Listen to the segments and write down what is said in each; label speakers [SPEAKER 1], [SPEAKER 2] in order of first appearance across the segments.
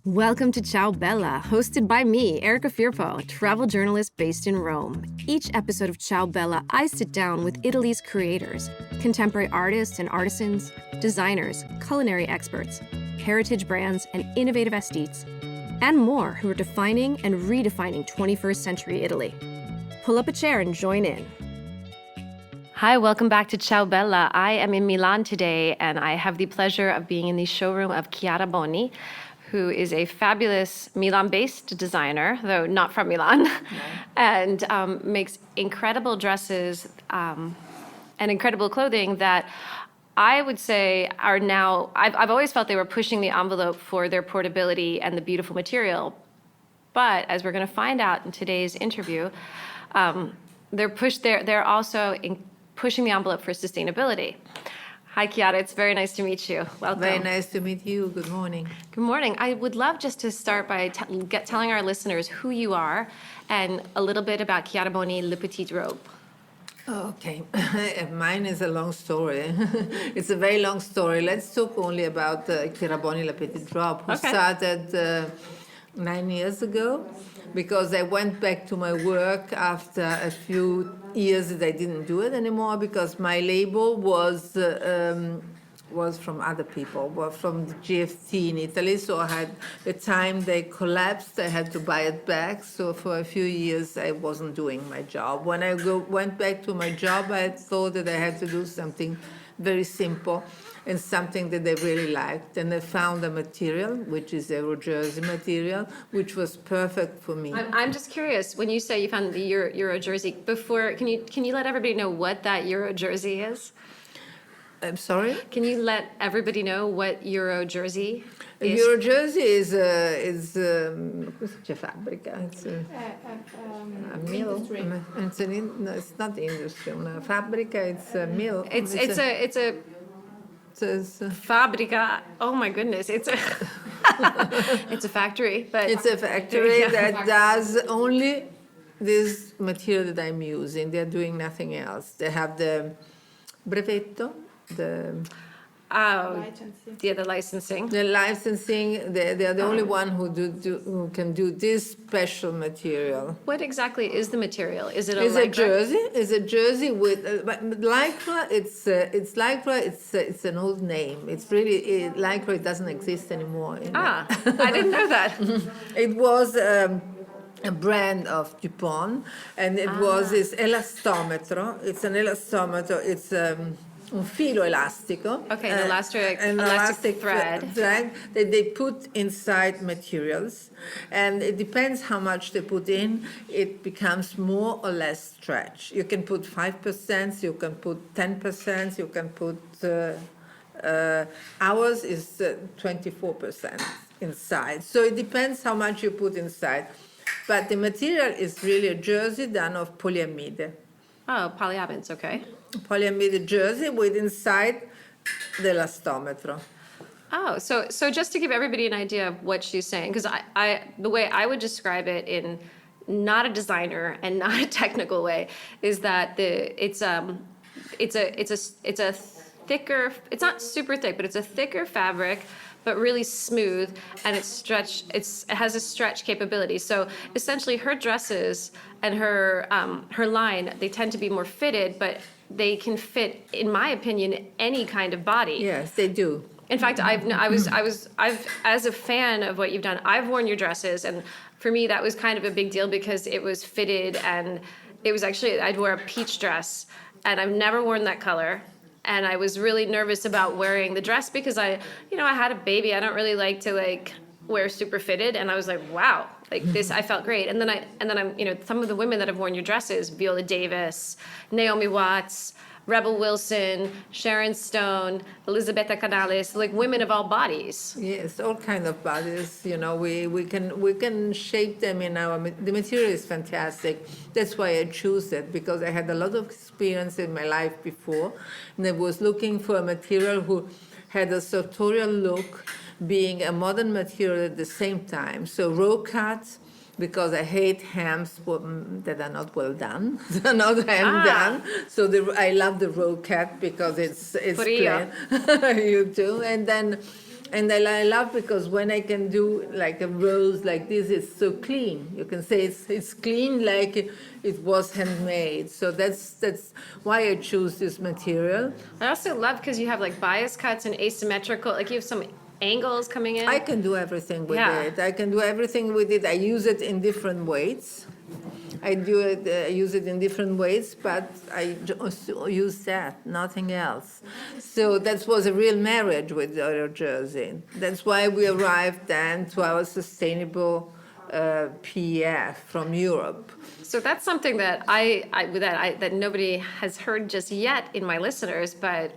[SPEAKER 1] Welcome to Ciao Bella, hosted by me, Erica Firpo, a travel journalist based in Rome. Each episode of Ciao Bella, I sit down with Italy's creators, contemporary artists and artisans, designers, culinary experts, heritage brands, and innovative aesthetes, and more who are defining and redefining 21st century Italy. Pull up a chair and join in. Hi, welcome back to Ciao Bella. I am in Milan today, and I have the pleasure of being in the showroom of Chiara Boni, who is a fabulous Milan-based designer, though not from Milan, and makes incredible dresses and incredible clothing that I would say are now, I've always felt they were pushing the envelope for their portability and the beautiful material. But as we're going to find out in today's interview, they're also pushing the envelope for sustainability. Hi, Chiara. It's very nice to meet you. Welcome.
[SPEAKER 2] Very nice to meet you. Good morning.
[SPEAKER 1] Good morning. I would love just to start by telling our listeners who you are and a little bit about Chiara Boni, Le Petite Robe.
[SPEAKER 2] Okay. Mine is a long story. It's a very long story. Let's talk only about Chiara Boni, La Petite Robe, who started 9 years ago, because I went back to my work after a few years that I didn't do it anymore, because my label was from other people, was from the GFT in Italy. So I had the time they collapsed, I had to buy it back. So for a few years, I wasn't doing my job. When I went back to my job, I thought that I had to do something very simple and something that they really liked. And I found a material, which is Euro jersey material, which was perfect for me.
[SPEAKER 1] I'm just curious, when you say you found the Euro jersey, before, can you let everybody know what that Euro jersey is?
[SPEAKER 2] I'm sorry?
[SPEAKER 1] Can you let everybody know what Euro jersey is?
[SPEAKER 2] Euro jersey is cosa c'è fabbrica? It's a mill. No, it's not industry. Una fabbrica, it's a mill.
[SPEAKER 1] It's a Fabrica. Oh my goodness! It's a it's a factory, but
[SPEAKER 2] it's a factory that does only this material that I'm using. They're doing nothing else. They have the brevetto, the
[SPEAKER 1] licensing.
[SPEAKER 2] The licensing. They're the only one who can do this special material.
[SPEAKER 1] What exactly is the material? Is it
[SPEAKER 2] a jersey? It's a jersey with lycra. It's lycra. It's an old name. It's really lycra. It doesn't exist anymore.
[SPEAKER 1] I didn't know that.
[SPEAKER 2] It was a brand of Dupont, and it was this elastometro. It's an elastometro. It's un filo elastico.
[SPEAKER 1] Okay, an elastic thread
[SPEAKER 2] that they put inside materials, and it depends how much they put in. It becomes more or less stretch. You can put 5%, you can put 10%, you can put. Ours is 24% inside. So it depends how much you put inside. But the material is really a jersey done of polyamide.
[SPEAKER 1] Oh, polyamides, okay.
[SPEAKER 2] Polyamide jersey with inside the elastometro.
[SPEAKER 1] Oh, so just to give everybody an idea of what she's saying, because I the way I would describe it in not a designer and not a technical way is that it's a thicker. It's not super thick, but it's a thicker fabric, but really smooth, and it has a stretch capability. So essentially, her dresses and her line, they tend to be more fitted, but they can fit, in my opinion, any kind of body.
[SPEAKER 2] Yes, they do.
[SPEAKER 1] In fact, I've as a fan of what you've done, I've worn your dresses, and for me that was kind of a big deal because it was fitted, and it was actually, I'd wear a peach dress, and I've never worn that color. And I was really nervous about wearing the dress because I had a baby. I don't really like to wear super fitted. And I was like, wow, this, I felt great. And then I'm, some of the women that have worn your dresses, Viola Davis, Naomi Watts, Rebel Wilson, Sharon Stone, Elisabetta Canales, women of all bodies.
[SPEAKER 2] Yes, all kind of bodies. We can shape them in the material is fantastic. That's why I choose it, because I had a lot of experience in my life before, and I was looking for a material who had a sartorial look, being a modern material at the same time. So row cuts, because I hate hems that are not well done. They're not hem done. So I love the row cut because it's plain. You do. And then And I love because when I can do like a rose like this, it's so clean. You can say it's clean like it was handmade. So that's why I choose this material.
[SPEAKER 1] I also love because you have like bias cuts and asymmetrical, like you have some angles coming in.
[SPEAKER 2] I can do everything with
[SPEAKER 1] Yeah.
[SPEAKER 2] it. I can do everything with it. I use it in different weights. I use it in different ways, but I just use that, nothing else. So that was a real marriage with our jersey. That's why we arrived then to our sustainable PEF from Europe.
[SPEAKER 1] So that's something that that nobody has heard just yet in my listeners, but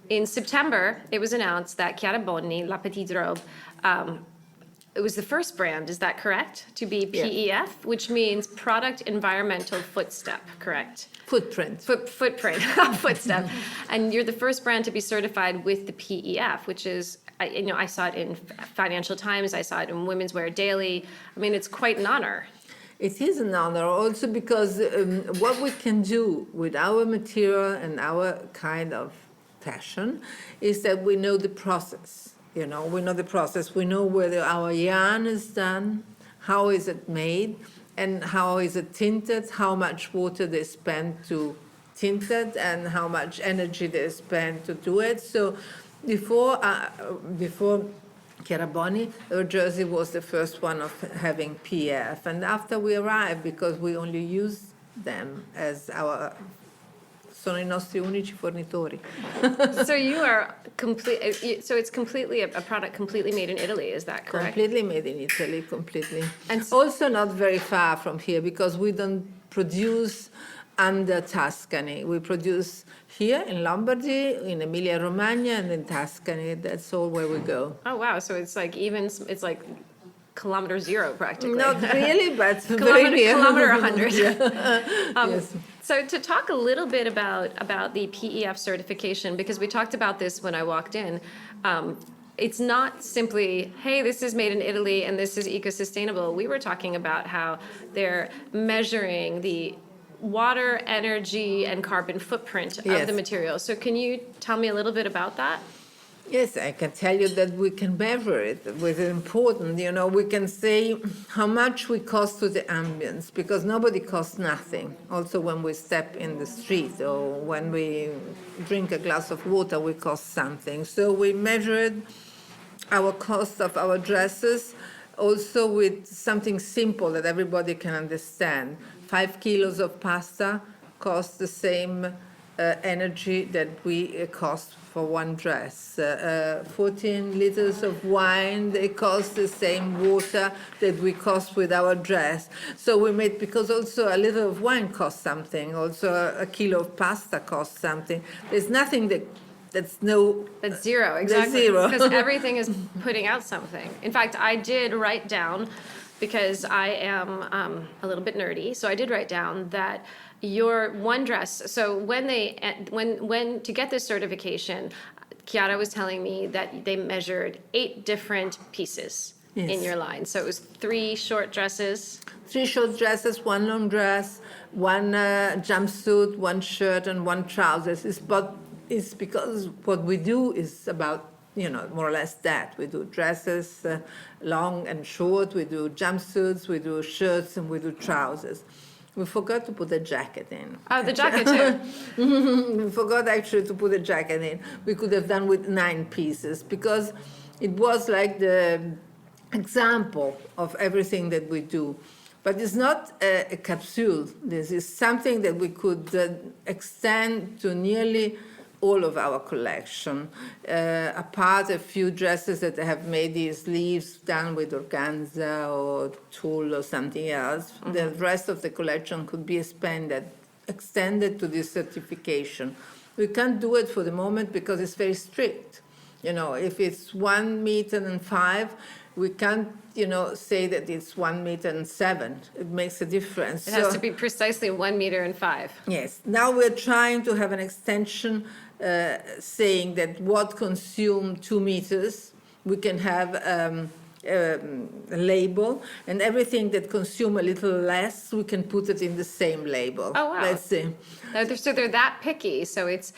[SPEAKER 1] in September it was announced that Chiara Boni, La Petite Robe, it was the first brand, is that correct? To be PEF, which means product environmental footstep, correct?
[SPEAKER 2] Footprint.
[SPEAKER 1] Footprint, footstep. And you're the first brand to be certified with the PEF, which is, I saw it in Financial Times, I saw it in Women's Wear Daily. I mean, it's quite an honor.
[SPEAKER 2] It is an honor also because what we can do with our material and our kind of fashion is that we know the process. We know the process. We know whether our yarn is done, how is it made, and how is it tinted, how much water they spend to tint it, and how much energy they spend to do it. So before Chiara Boni, our jersey was the first one of having PF. And after we arrived, because we only use them as sono i nostri unici fornitori.
[SPEAKER 1] So you are so it's completely a product completely made in Italy, is that correct?
[SPEAKER 2] Completely made in Italy, completely.
[SPEAKER 1] And
[SPEAKER 2] also not very far from here because we don't produce under Tuscany. We produce here in Lombardy, in Emilia-Romagna, and in Tuscany. That's all where we go.
[SPEAKER 1] Oh wow! So it's like it's like kilometer zero practically.
[SPEAKER 2] Not really, but very near.
[SPEAKER 1] Kilometer 100.
[SPEAKER 2] Yes.
[SPEAKER 1] So to talk a little bit about the PEF certification, because we talked about this when I walked in, it's not simply, hey, this is made in Italy and this is eco-sustainable. We were talking about how they're measuring the water, energy, and carbon footprint of
[SPEAKER 2] Yes.
[SPEAKER 1] the material. So can you tell me a little bit about that?
[SPEAKER 2] Yes, I can tell you that we can measure it. It's important, we can say how much we cost to the ambience, because nobody costs nothing. Also, when we step in the street or when we drink a glass of water, we cost something. So we measured our cost of our dresses also with something simple that everybody can understand. 5 kilos of pasta costs the same energy that we cost for one dress. 14 liters of wine, they cost the same water that we cost with our dress. So we made, because also a liter of wine costs something, also a kilo of pasta costs something. There's nothing that's
[SPEAKER 1] zero, exactly.
[SPEAKER 2] That's zero.
[SPEAKER 1] Because everything is putting out something. In fact, I did write down, because I am a little bit nerdy, so I did write down that your one dress, so when to get this certification, Chiara was telling me that they measured 8 different pieces in your line. So it was 3 short dresses.
[SPEAKER 2] 3 short dresses, 1 long dress, 1 jumpsuit, 1 shirt, and 1 trousers. It's because what we do is about, more or less that. We do dresses, long and short, we do jumpsuits, we do shirts, and we do trousers. We forgot to put a jacket in.
[SPEAKER 1] Oh, the jacket too.
[SPEAKER 2] We forgot actually to put a jacket in. We could have done with 9 pieces because it was like the example of everything that we do. But it's not a capsule. This is something that we could extend to nearly all of our collection, apart a few dresses that have made the sleeves done with organza or tulle or something else. Mm-hmm. The rest of the collection could be extended to this certification. We can't do it for the moment because it's very strict. If it's 1 meter and 5, we can't, say that it's 1 meter and 7. It makes a difference.
[SPEAKER 1] It has to be precisely 1 meter and 5.
[SPEAKER 2] Yes. Now we're trying to have an extension saying that what consumed 2 meters, we can have a label, and everything that consume a little less, we can put it in the same label.
[SPEAKER 1] Oh wow!
[SPEAKER 2] Let's see.
[SPEAKER 1] So they're that picky. So it's,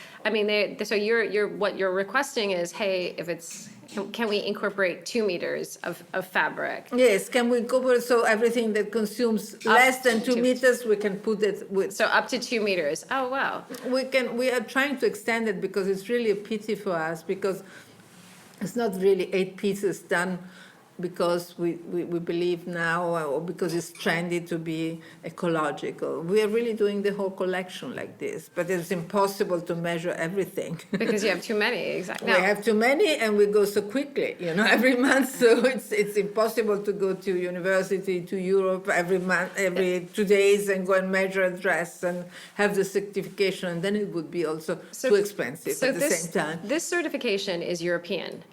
[SPEAKER 1] so you're what you're requesting is, hey, if it's can we incorporate 2 meters of fabric?
[SPEAKER 2] Yes, can we cover so everything that consumes less than 2 meters, we can put it with.
[SPEAKER 1] So up to 2 meters. Oh, wow.
[SPEAKER 2] We are trying to extend it because it's really a pity for us, because it's not really 8 pieces done because we believe now, or because it's trendy to be ecological. We are really doing the whole collection like this, but it's impossible to measure everything.
[SPEAKER 1] Because you have too many, exactly.
[SPEAKER 2] We have too many, and we go so quickly, every month. So it's impossible to go to university, to Europe every month, every 2 days, and go and measure a dress and have the certification, and then it would be also too expensive at the same time.
[SPEAKER 1] This certification is European.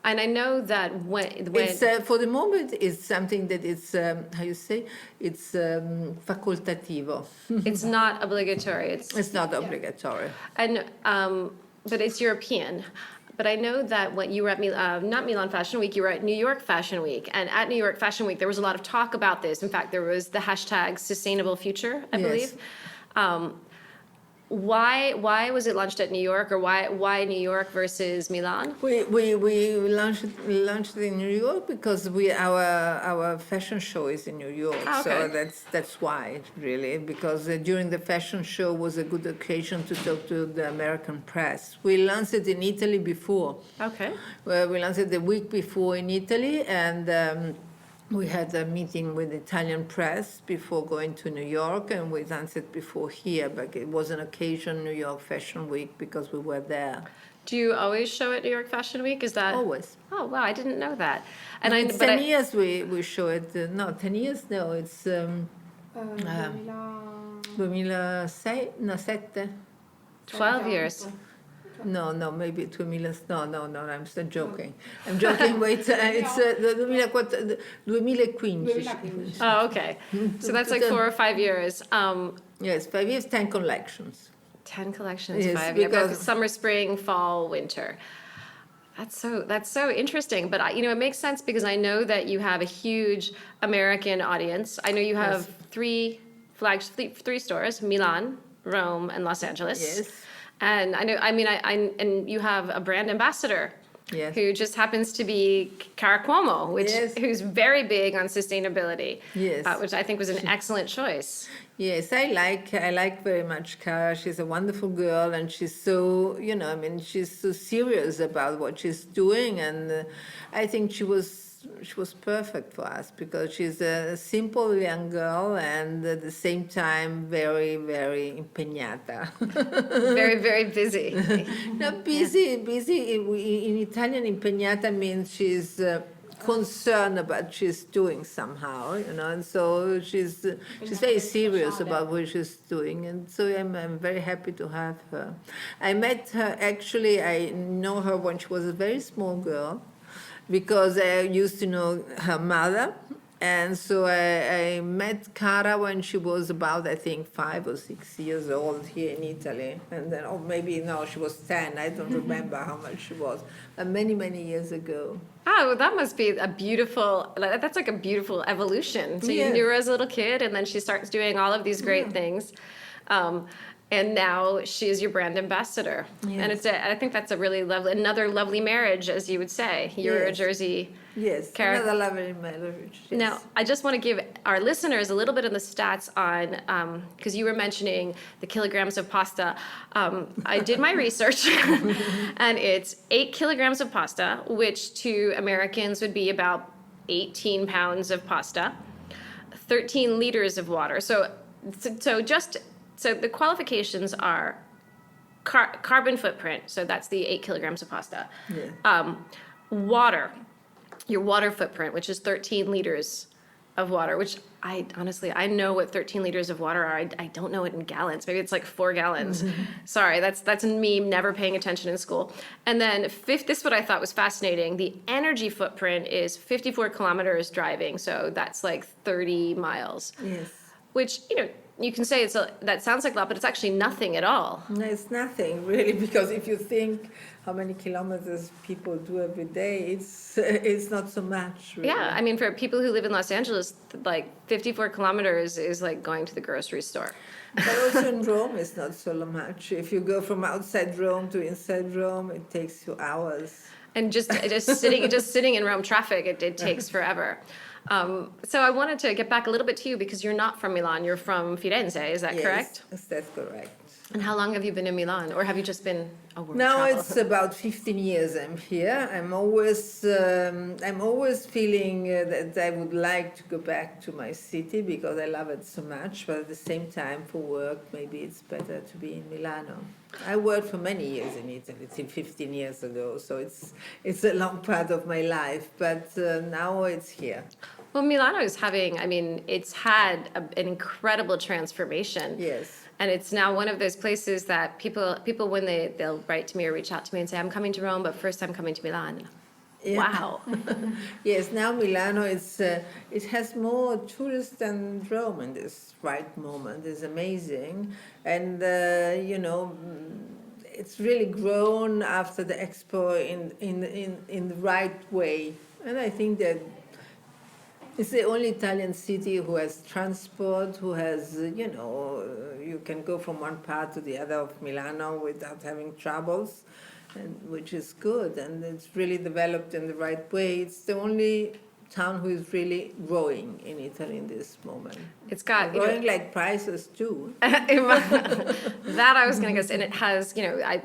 [SPEAKER 1] And I know that when
[SPEAKER 2] It's, for the moment, it's something that it's, how you say, it's facultativo.
[SPEAKER 1] it's not obligatory.
[SPEAKER 2] It's not obligatory.
[SPEAKER 1] And but it's European. But I know that when you were at not Milan Fashion Week, you were at New York Fashion Week. And at New York Fashion Week, there was a lot of talk about this. In fact, there was the hashtag Sustainable Future, I believe. Why was it launched at New York, or why New York versus Milan?
[SPEAKER 2] We launched it in New York because our fashion show is in New York.
[SPEAKER 1] Ah, okay.
[SPEAKER 2] So that's why, really, because during the fashion show was a good occasion to talk to the American press. We launched it in Italy before.
[SPEAKER 1] Okay.
[SPEAKER 2] We launched it the week before in Italy, and we had a meeting with the Italian press before going to New York, and we launched it before here, but it was an occasion, New York Fashion Week, because we were there.
[SPEAKER 1] Do you always show at New York Fashion Week? Is that
[SPEAKER 2] Always.
[SPEAKER 1] Oh wow, I didn't know that. And
[SPEAKER 2] No, it's 10 years we show it. No, 10 years, no, it's 2006, no, 7.
[SPEAKER 1] 12 years.
[SPEAKER 2] No, maybe 2000. No, I'm still joking. I'm joking. Wait, it's 2015.
[SPEAKER 1] Oh, okay. So that's like 4 or 5 years.
[SPEAKER 2] Yes, 5 years, 10 collections.
[SPEAKER 1] 10 collections,
[SPEAKER 2] Yes,
[SPEAKER 1] 5 years.
[SPEAKER 2] because-
[SPEAKER 1] Summer, spring, fall, winter. That's so interesting. But it makes sense because I know that you have a huge American audience. I know you have three stores: Milan, Rome, and Los Angeles.
[SPEAKER 2] Yes.
[SPEAKER 1] And I know, and you have a brand ambassador.
[SPEAKER 2] Yes.
[SPEAKER 1] Who just happens to be Chiara Boni, who's very big on sustainability.
[SPEAKER 2] Yes.
[SPEAKER 1] Which I think was an excellent choice.
[SPEAKER 2] Yes, I like very much Chiara. She's a wonderful girl, and she's so, she's so serious about what she's doing, and I think she was perfect for us because she's a simple young girl and at the same time very, very impegnata.
[SPEAKER 1] Very, very busy.
[SPEAKER 2] No, busy. In Italian, impegnata means she's concerned about what she's doing somehow, and so she's very serious about what she's doing, and so I'm very happy to have her. I met her, actually, I know her when she was a very small girl, because I used to know her mother, and so I met Chiara when she was about, I think, 5 or 6 years old here in Italy, and then, she was 10. I don't remember how much she was, but many, many years ago.
[SPEAKER 1] Oh, that must be that's like a beautiful evolution. So you knew her as a little kid, and then she starts doing all of these great things. And now she is your brand ambassador.
[SPEAKER 2] Yes.
[SPEAKER 1] And I think that's another lovely marriage, as you would say. You're a Jersey character.
[SPEAKER 2] Another lovely marriage. Yes.
[SPEAKER 1] Now, I just want to give our listeners a little bit of the stats on, because you were mentioning the kilograms of pasta. I did my research, and it's 8 kilograms of pasta, which to Americans would be about 18 pounds of pasta, 13 liters of water. So the qualifications are carbon footprint, so that's the 8 kilograms of pasta.
[SPEAKER 2] Yeah.
[SPEAKER 1] Water, your water footprint, which is 13 liters of water, which I know what 13 liters of water are. I don't know it in gallons. Maybe it's like 4 gallons. Sorry, that's me never paying attention in school. And then this is what I thought was fascinating. The energy footprint is 54 kilometers driving, so that's like 30 miles.
[SPEAKER 2] Yes.
[SPEAKER 1] Which, you can say that sounds like a lot, but it's actually nothing at all.
[SPEAKER 2] No, it's nothing really, because if you think how many kilometers people do every day, it's not so much. Really.
[SPEAKER 1] Yeah, for people who live in Los Angeles, like 54 kilometers is like going to the grocery store.
[SPEAKER 2] But also in Rome, it's not so much. If you go from outside Rome to inside Rome, it takes you hours.
[SPEAKER 1] And just sitting in Rome traffic, it takes forever. So I wanted to get back a little bit to you because you're not from Milan. You're from Firenze. Is that correct?
[SPEAKER 2] Yes, that's correct.
[SPEAKER 1] And how long have you been in Milan, or have you just been a world
[SPEAKER 2] Now
[SPEAKER 1] travel?
[SPEAKER 2] it's about 15 years I'm here. I'm always feeling that I would like to go back to my city because I love it so much. But at the same time, for work, maybe it's better to be in Milano. I worked for many years in Italy, till 15 years ago, so it's a long part of my life. But now it's here.
[SPEAKER 1] Well, Milano is it's had an incredible transformation.
[SPEAKER 2] Yes.
[SPEAKER 1] And it's now one of those places that people when they'll write to me or reach out to me and say, I'm coming to Rome, but first I'm coming to Milan.
[SPEAKER 2] Yeah.
[SPEAKER 1] Wow.
[SPEAKER 2] Yes, now Milano it has more tourists than Rome in this right moment. It's amazing, and it's really grown after the Expo in the right way. And I think that it's the only Italian city who has transport, who has, you can go from one part to the other of Milano without having troubles, and which is good. And it's really developed in the right way. It's the only town who is really growing in Italy in this moment.
[SPEAKER 1] It's got
[SPEAKER 2] growing like prices too.
[SPEAKER 1] That I was going to guess, and it has.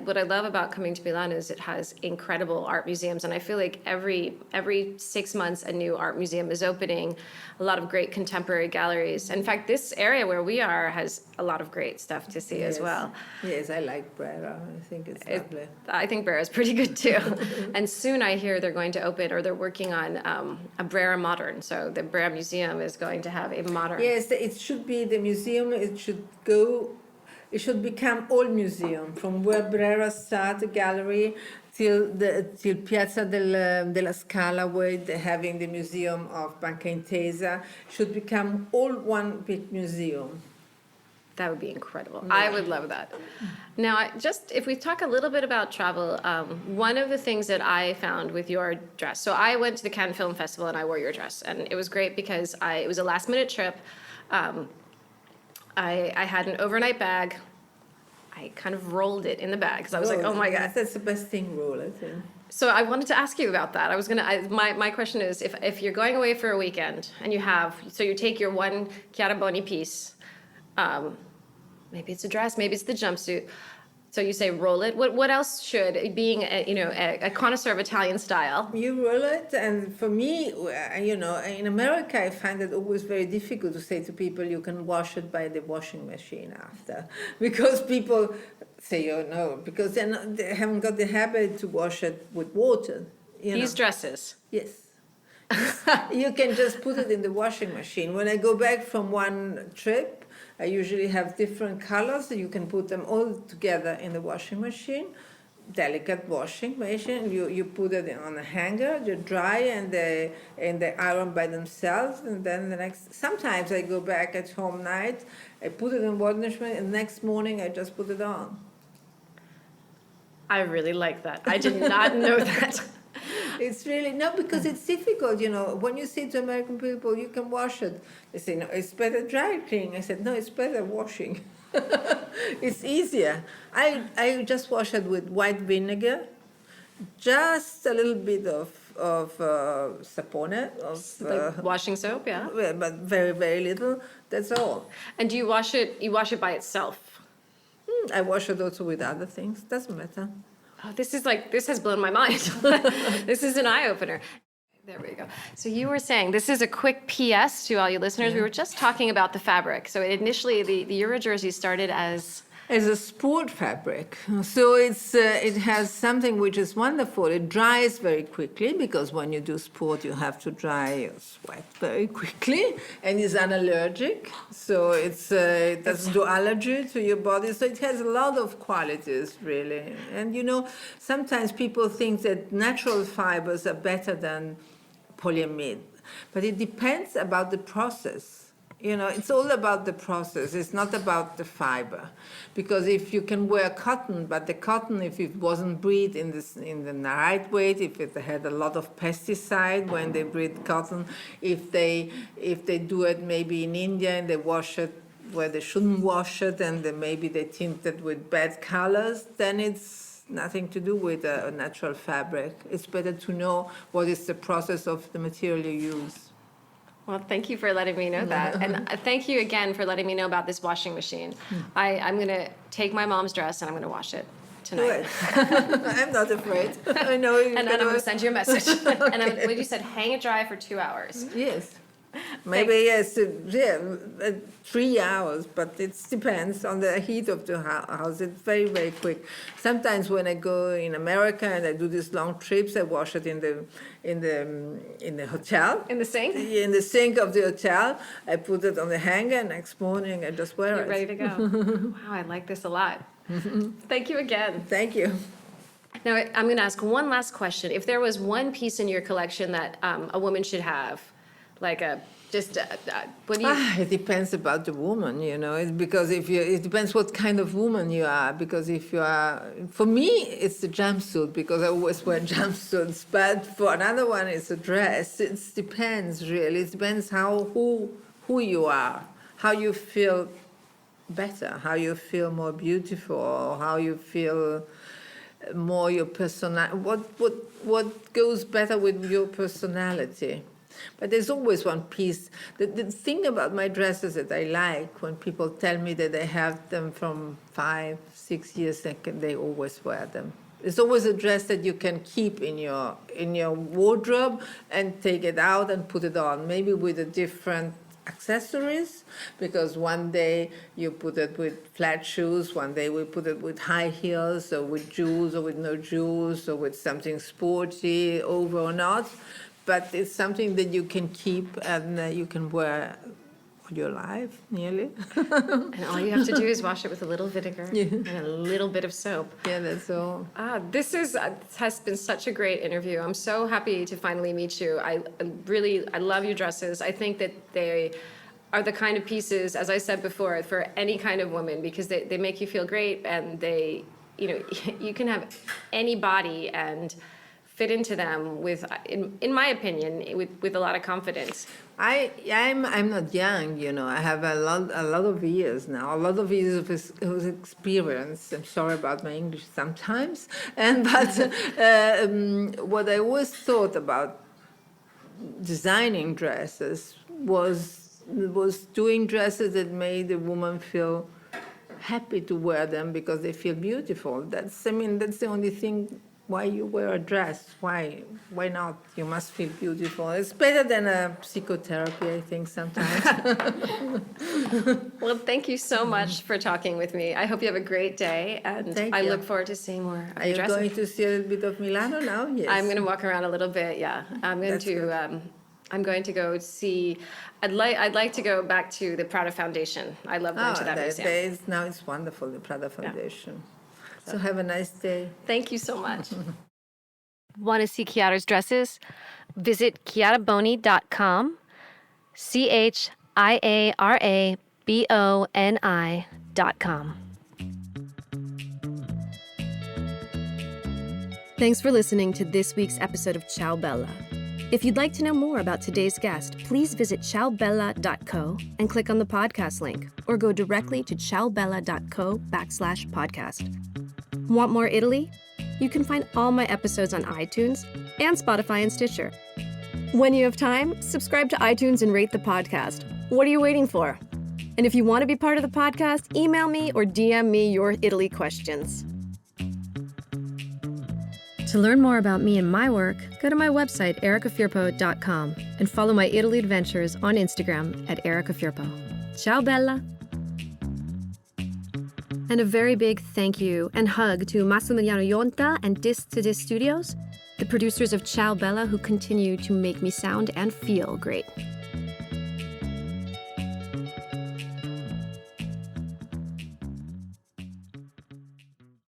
[SPEAKER 1] What I love about coming to Milan is it has incredible art museums, and I feel like every 6 months a new art museum is opening. A lot of great contemporary galleries. In fact, this area where we are has a lot of great stuff to see as well.
[SPEAKER 2] Yes, I like Brera. I think it's lovely.
[SPEAKER 1] I think Brera is pretty good too. And soon I hear they're going to open, or they're working on a Brera Modern. So the Brera Museum is going to have a modern.
[SPEAKER 2] Yes, it should be the museum. It should become old museum from where Brera started, gallery, till Piazza della Scala, where they're having the museum of Banca Intesa. Should become all one big museum.
[SPEAKER 1] That would be incredible. Yeah. I would love that. Now, if we talk a little bit about travel, one of the things that I found with your dress, so I went to the Cannes Film Festival and I wore your dress, and it was great because it was a last minute trip. I had an overnight bag. I kind of rolled it in the bag because I was like, oh my God.
[SPEAKER 2] That's the best thing, roll it. Yeah.
[SPEAKER 1] So I wanted to ask you about that. My question is, if you're going away for a weekend and you take your one Chiara Boni piece, maybe it's a dress, maybe it's the jumpsuit. So you say roll it. What else should, being a connoisseur of Italian style?
[SPEAKER 2] You roll it, and for me, in America, I find it always very difficult to say to people you can wash it by the washing machine after, because people say, oh no, because they haven't got the habit to wash it with water.
[SPEAKER 1] These dresses.
[SPEAKER 2] Yes. You can just put it in the washing machine. When I go back from one trip, I usually have different colors. So you can put them all together in the washing machine, delicate washing machine. You put it on a hanger, you dry, and they iron by themselves. And then sometimes I go back at home night, I put it in washing machine, and the next morning I just put it on.
[SPEAKER 1] I really like that. I did not know that.
[SPEAKER 2] It's really, because it's difficult, when you say to American people, you can wash it. They say, no, it's better dry cleaning. I said, no, it's better washing. It's easier. I just wash it with white vinegar, just a little bit of sapone.
[SPEAKER 1] Like washing soap, yeah?
[SPEAKER 2] But very, very little, that's all.
[SPEAKER 1] And do you wash it by itself?
[SPEAKER 2] I wash it also with other things, doesn't matter.
[SPEAKER 1] Oh, this has blown my mind. This is an eye-opener. There we go. So you were saying, this is a quick PS to all you listeners. Yeah. We were just talking about the fabric. So initially, the Euro jersey started as
[SPEAKER 2] a sport fabric. So it has something which is wonderful. It dries very quickly, because when you do sport, you have to dry your sweat very quickly, and it's unallergic. So it doesn't do allergy to your body. So it has a lot of qualities, really. And sometimes people think that natural fibers are better than polyamide, but it depends about the process. It's all about the process. It's not about the fiber. Because if you can wear cotton, but the cotton, if it wasn't bred in the right way, if it had a lot of pesticide when they breed cotton, if they do it maybe in India and they wash it where they shouldn't wash it, and then maybe they tint it with bad colors, then it's nothing to do with a natural fabric. It's better to know what is the process of the material you use.
[SPEAKER 1] Well, thank you for letting me know that. And thank you again for letting me know about this washing machine. I'm going to take my mom's dress and I'm going to wash it tonight.
[SPEAKER 2] I'm not afraid. I know you.
[SPEAKER 1] And then I'm going to send you a message. And what you said, hang it dry for 2 hours.
[SPEAKER 2] Yes. Maybe yes, 3 hours, but it depends on the heat of the house. It's very, very quick. Sometimes when I go in America and I do these long trips, I wash it in the hotel.
[SPEAKER 1] In the sink?
[SPEAKER 2] In the sink of the hotel. I put it on the hanger, and next morning I just wear it.
[SPEAKER 1] You're ready to go. Wow, I like this a lot. Thank you again.
[SPEAKER 2] Thank you.
[SPEAKER 1] Now, I'm going to ask one last question. If there was one piece in your collection that a woman should have, like what do you...
[SPEAKER 2] It depends about the woman, you know. It's because it depends what kind of woman you are. Because if you are, for me, it's the jumpsuit because I always wear jumpsuits. But for another one, it's a dress. It depends really. It depends who you are, how you feel better, how you feel more beautiful, or how you feel more your personality. What goes better with your personality? But there's always one piece. The thing about my dresses that I like, when people tell me that they have them from 5, 6 years, they always wear them. There's always a dress that you can keep in your wardrobe and take it out and put it on, maybe with a different accessories, because one day you put it with flat shoes, one day we put it with high heels, or with jewels, or with no jewels, or with something sporty, over or not. But it's something that you can keep and you can wear all your life, nearly.
[SPEAKER 1] And all you have to do is wash it with a little vinegar and a little bit of soap.
[SPEAKER 2] Yeah, that's all.
[SPEAKER 1] This has been such a great interview. I'm so happy to finally meet you. I love your dresses. I think that they are the kind of pieces, as I said before, for any kind of woman, because they make you feel great, and you can have any body and fit into them with, in my opinion, with a lot of confidence.
[SPEAKER 2] I'm not young, you know. I have a lot of years now, a lot of years of experience. I'm sorry about my English sometimes, but what I always thought about designing dresses was doing dresses that made a woman feel happy to wear them because they feel beautiful. That's the only thing. Why you wear a dress? Why not? You must feel beautiful. It's better than a psychotherapy, I think, sometimes.
[SPEAKER 1] Well, thank you so much for talking with me. I hope you have a great day, and I look forward to seeing more of your dresses.
[SPEAKER 2] Are you going to see a little bit of Milano now? Yes.
[SPEAKER 1] I'm going to walk around a little bit, yeah. I'm going to go see. I'd like to go back to the Prada Foundation. I love going to that museum.
[SPEAKER 2] Now it's wonderful, the Prada Foundation. Yeah. So have a nice day.
[SPEAKER 1] Thank you so much. Want to see Chiara's dresses? Visit chiaraboni.com, ChiaraBoni.com. Thanks for listening to this week's episode of Ciao Bella. If you'd like to know more about today's guest, please visit ciaobella.co and click on the podcast link, or go directly to ciaobella.co/podcast. Want more Italy? You can find all my episodes on iTunes and Spotify and Stitcher. When you have time, subscribe to iTunes and rate the podcast. What are you waiting for? And if you want to be part of the podcast, email me or DM me your Italy questions. To learn more about me and my work, go to my website, ericafirpo.com, and follow my Italy adventures on Instagram at ericafirpo. Ciao, Bella! And a very big thank you and hug to Massimiliano Yonta and Disc to Disc Studios, the producers of Ciao Bella, who continue to make me sound and feel great.